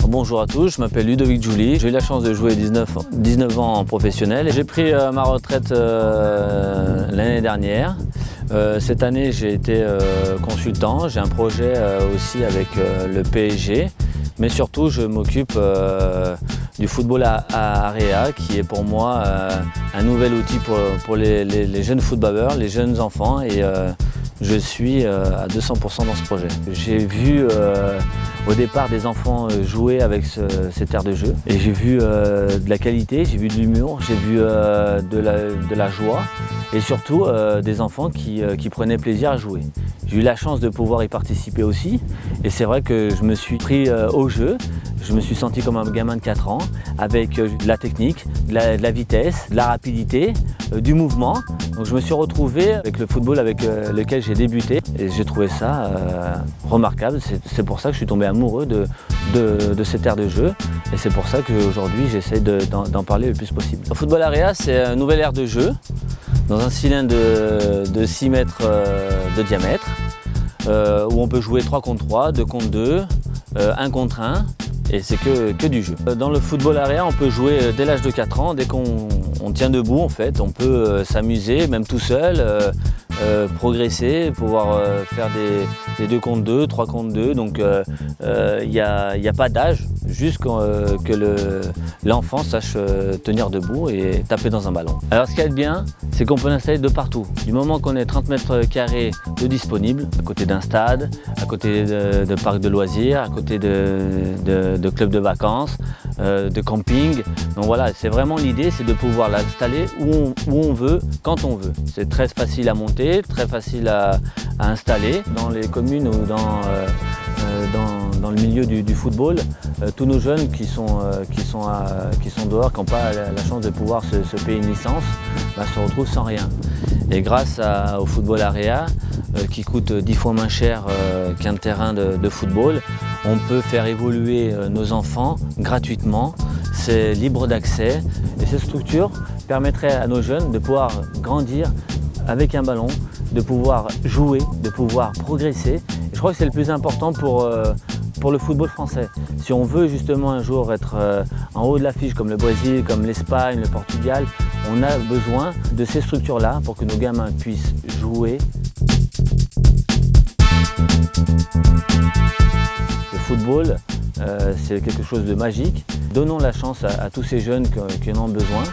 Bonjour à tous, je m'appelle Ludovic Jouli. J'ai eu la chance de jouer 19 ans en professionnel. J'ai pris ma retraite l'année dernière. Cette année, j'ai été consultant. J'ai un projet aussi avec le PSG. Mais surtout, je m'occupe du football à Area, qui est pour moi un nouvel outil pour les jeunes footballeurs, les jeunes enfants. Et je suis à 200% dans ce projet. J'ai vu au départ des enfants jouer avec cette aire de jeu. Et j'ai vu de la qualité, j'ai vu de l'humour, j'ai vu de la joie. Et surtout des enfants qui prenaient plaisir à jouer. J'ai eu la chance de pouvoir y participer aussi. Et c'est vrai que je me suis pris au jeu. Je me suis senti comme un gamin de 4 ans, avec de la technique, de la vitesse, de la rapidité, du mouvement. Donc je me suis retrouvé avec le football avec lequel j'ai débuté et j'ai trouvé ça remarquable. C'est pour ça que je suis tombé amoureux de cette aire de jeu et c'est pour ça qu'aujourd'hui j'essaie d'en parler le plus possible. Le football area, c'est une nouvelle aire de jeu dans un cylindre de 6 mètres de diamètre où on peut jouer 3 contre 3, 2 contre 2, 1 contre 1. Et c'est que du jeu. Dans le football area, on peut jouer dès l'âge de 4 ans, dès qu'on tient debout en fait. On peut s'amuser, même tout seul, progresser, pouvoir faire des 2 contre 2, 3 contre 2. Donc il n'y a pas d'âge, juste que l'enfant sache tenir debout et taper dans un ballon. Alors ce qu'il y a de bien, c'est qu'on peut l'installer de partout. Du moment qu'on est 30 mètres carrés de disponible, à côté d'un stade, à côté de parcs de loisirs, à côté de clubs de vacances, de camping. Donc voilà, c'est vraiment l'idée, c'est de pouvoir l'installer où on veut, quand on veut. C'est très facile à monter, très facile à installer. Dans les communes ou dans le milieu du football, tous nos jeunes qui sont dehors, qui n'ont pas la chance de pouvoir se payer une licence, se retrouvent sans rien. Et grâce au football area, qui coûte 10 fois moins cher qu'un terrain de football, on peut faire évoluer nos enfants gratuitement. C'est libre d'accès et cette structure permettrait à nos jeunes de pouvoir grandir avec un ballon, de pouvoir jouer, de pouvoir progresser. Et je crois que c'est le plus important pour le football français. Si on veut justement un jour être en haut de l'affiche comme le Brésil, comme l'Espagne, le Portugal, on a besoin de ces structures-là pour que nos gamins puissent jouer. Le football, c'est quelque chose de magique. Donnons la chance à tous ces jeunes qui en ont besoin.